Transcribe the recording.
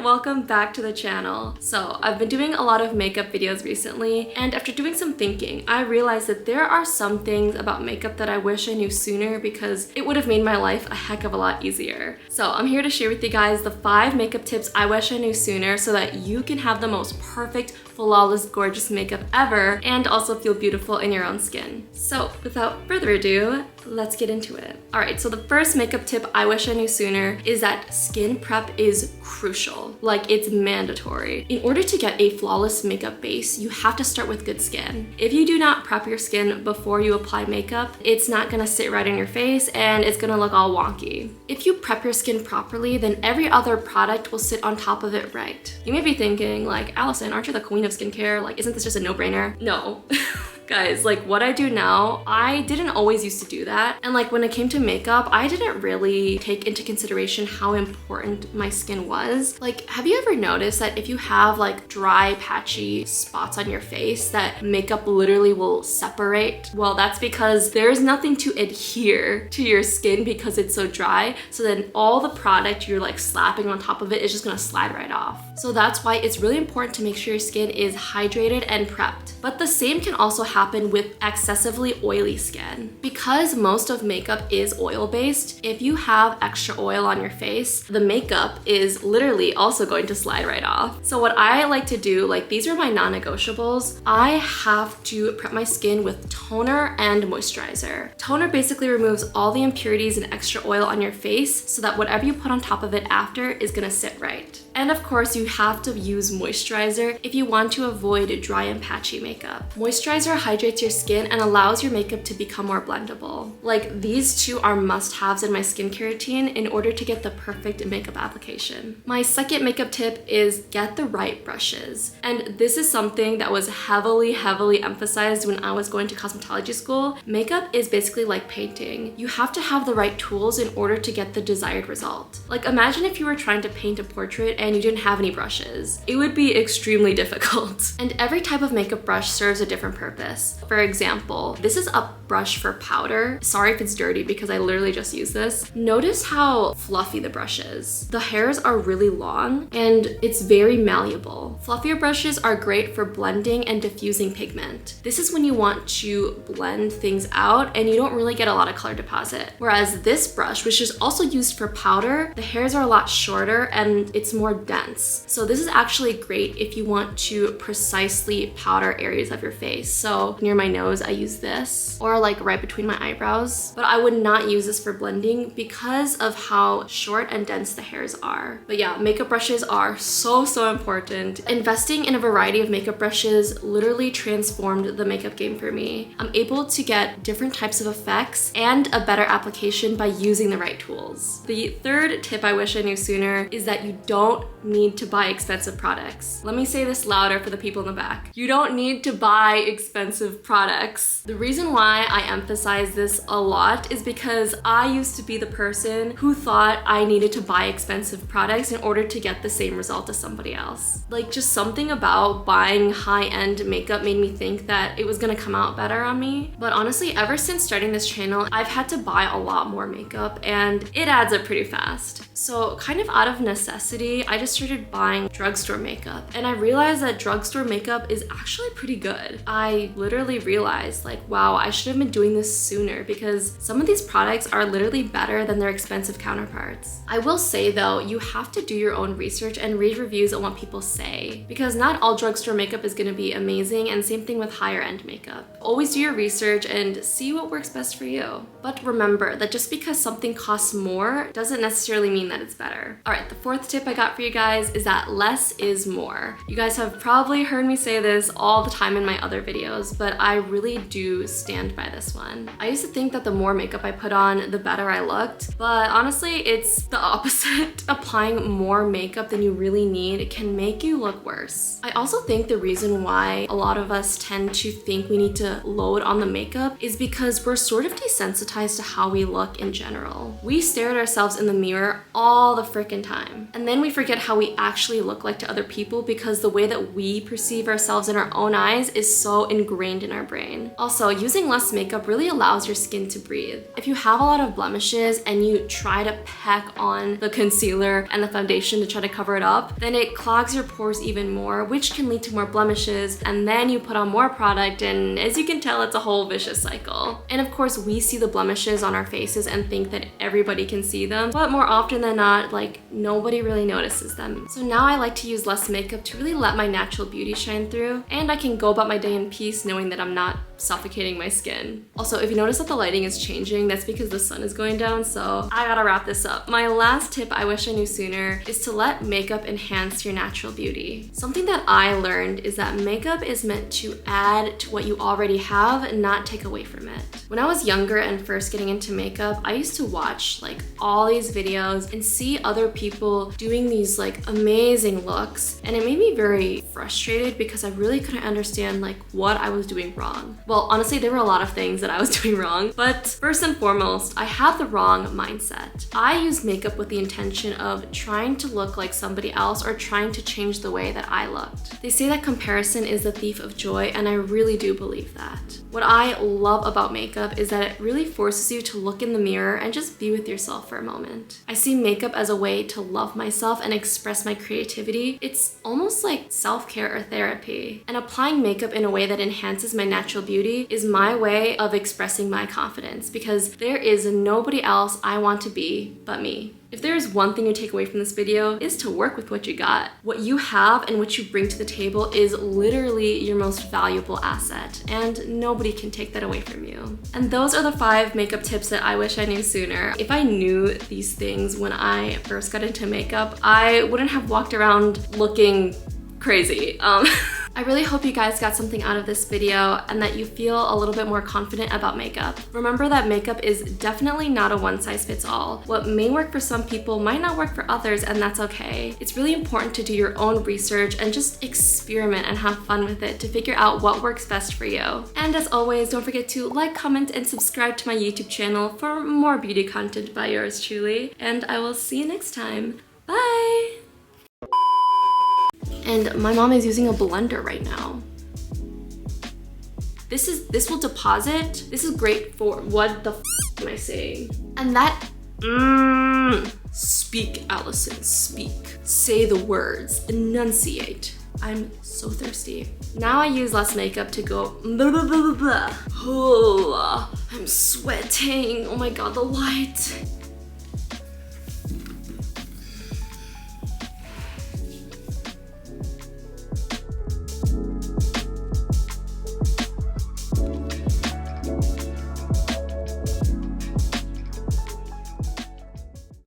welcome back to the channel. So I've been doing a lot of makeup videos recently, and after doing some thinking, I realized that there are some things about makeup that I wish I knew sooner because it would have made my life a heck of a lot easier. So I'm here to share with you guys the 5 makeup tips I wish I knew sooner so that you can have the most perfect, flawless, gorgeous makeup ever and also feel beautiful in your own skin. So without further ado, let's get into it. Alright, so the first makeup tip I wish I knew sooner is that skin prep is crucial. Like, it's mandatory. In order to get a flawless makeup base, you have to start with good skin. If you do not prep your skin before you apply makeup, it's not gonna sit right on your face and it's gonna look all wonky. If you prep your skin properly, then every other product will sit on top of it right. You may be thinking, like, Allison, aren't you the queen of skincare? Like, isn't this just a no-brainer? No. Guys, like, what I do now, I didn't always used to do that. And like, when it came to makeup, I didn't really take into consideration how important my skin was. Like, have you ever noticed that if you have like dry, patchy spots on your face, that makeup literally will separate? Well, that's because there's nothing to adhere to your skin because it's so dry. So then all the product you're like slapping on top of it is just gonna slide right off. So that's why it's really important to make sure your skin is hydrated and prepped. But the same can also happen with excessively oily skin. Because most of makeup is oil-based, if you have extra oil on your face, the makeup is literally also going to slide right off. So what I like to do, like, these are my non-negotiables. I have to prep my skin with toner and moisturizer. Toner basically removes all the impurities and extra oil on your face so that whatever you put on top of it after is gonna sit right. And of course, you have to use moisturizer if you want to avoid dry and patchy makeup. Moisturizer hydrates your skin and allows your makeup to become more blendable. Like, these two are must-haves in my skincare routine in order to get the perfect makeup application. My second makeup tip is get the right brushes. And this is something that was heavily emphasized when I was going to cosmetology school. Makeup is basically like painting. You have to have the right tools in order to get the desired result. Like, imagine if you were trying to paint a portrait and you didn't have any brushes. It would be extremely difficult. And every type of makeup brush serves a different purpose. For example, this is a brush for powder. Sorry if it's dirty because I literally just used this. Notice how fluffy the brush is. The hairs are really long and it's very malleable. Fluffier brushes are great for blending and diffusing pigment. This is when you want to blend things out and you don't really get a lot of color deposit. Whereas this brush, which is also used for powder, the hairs are a lot shorter and it's more dense. So this is actually great if you want to precisely powder areas of your face. So near my nose, I use this, or like right between my eyebrows. But I would not use this for blending because of how short and dense the hairs are. But yeah, makeup brushes are so important. Investing in a variety of makeup brushes literally transformed the makeup game for me. I'm able to get different types of effects and a better application by using the right tools. The third tip I wish I knew sooner is that you don't need to buy expensive products. Let me say this louder for the people in the back. You don't need to buy expensive products. The reason why I emphasize this a lot is because I used to be the person who thought I needed to buy expensive products in order to get the same result as somebody else. Like, just something about buying high-end makeup made me think that it was gonna come out better on me. But honestly, ever since starting this channel, I've had to buy a lot more makeup and it adds up pretty fast. So kind of out of necessity, I just started buying drugstore makeup, and I realized that drugstore makeup is actually pretty good. I literally realized, like, wow, I should have been doing this sooner because some of these products are literally better than their expensive counterparts. I will say though, you have to do your own research and read reviews on what people say because not all drugstore makeup is gonna be amazing, and same thing with higher end makeup. Always do your research and see what works best for you. But remember that just because something costs more doesn't necessarily mean that it's better. All right, the fourth tip I got for you guys is that less is more. You guys have probably heard me say this all the time in my other videos, but I really do stand by this one. I used to think that the more makeup I put on, the better I looked, but honestly, it's the opposite. Applying more makeup than you really need can make you look worse. I also think the reason why a lot of us tend to think we need to load on the makeup is because we're sort of desensitized to how we look in general. We stare at ourselves in the mirror all the freaking time, and then we forget how we actually look like to other people because the way that we perceive ourselves in our own eyes is so ingrained in our brain. Also, using less less makeup really allows your skin to breathe. If you have a lot of blemishes and you try to pack on the concealer and the foundation to try to cover it up, then it clogs your pores even more, which can lead to more blemishes, and then you put on more product, and as you can tell, it's a whole vicious cycle. And of course, we see the blemishes on our faces and think that everybody can see them, but more often than not, like, nobody really notices them. So now I like to use less makeup to really let my natural beauty shine through, and I can go about my day in peace knowing that I'm not suffocating my skin. Also, if you notice that the lighting is changing, that's because the sun is going down, so I gotta wrap this up. My last tip I wish I knew sooner is to let makeup enhance your natural beauty. Something that I learned is that makeup is meant to add to what you already have and not take away from it. When I was younger and first getting into makeup, I used to watch like all these videos and see other people doing these like amazing looks, and it made me very frustrated because I really couldn't understand like what I was doing wrong. Well, honestly, there were a lot of things that I was doing wrong, but first and foremost, I had the wrong mindset. I used makeup with the intention of trying to look like somebody else or trying to change the way that I looked. They say that comparison is the thief of joy, and I really do believe that. What I love about makeup is that it really forces you to look in the mirror and just be with yourself for a moment. I see makeup as a way to love myself and express my creativity. It's almost like self-care or therapy. And applying makeup in a way that enhances my natural beauty is my way of expressing my confidence, because there is nobody else I want to be but me. If there is one thing you take away from this video, is to work with what you got. What you have and what you bring to the table is literally your most valuable asset, and nobody can take that away from you. And those are the 5 makeup tips that I wish I knew sooner. If I knew these things when I first got into makeup, I wouldn't have walked around looking crazy. I really hope you guys got something out of this video and that you feel a little bit more confident about makeup. Remember that makeup is definitely not a one-size-fits-all. What may work for some people might not work for others, and that's okay. It's really important to do your own research and just experiment and have fun with it to figure out what works best for you. And as always, don't forget to like, comment, and subscribe to my YouTube channel for more beauty content by yours truly. And I will see you next time. Bye! And my mom is using a blender right now. This will deposit. This is great for, what the f am I saying? And that, speak, Allison, speak. Say the words, enunciate. I'm so thirsty. Now I use less makeup to go blah, blah, blah, blah, blah. Oh, I'm sweating. Oh my God, the light.